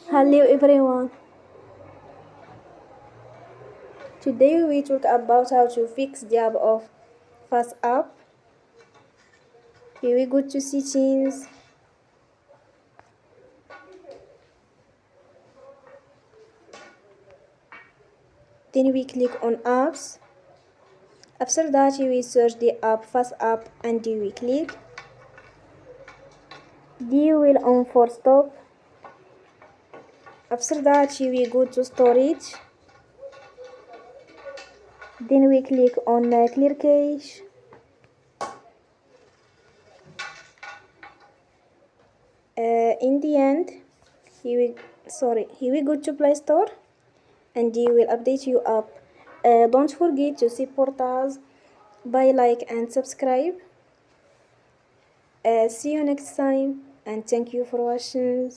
Hello everyone. Today we talk about how to fix the app of FaceApp. Here we go to settings. Then we click on apps. After that we search the app FaceApp and we click. Then will on for stop. After that we go to storage. Then we click on clear cache. In the end, here we go to Play Store and you will update your app. Don't forget to support us by like and subscribe. See you next time and thank you for watching.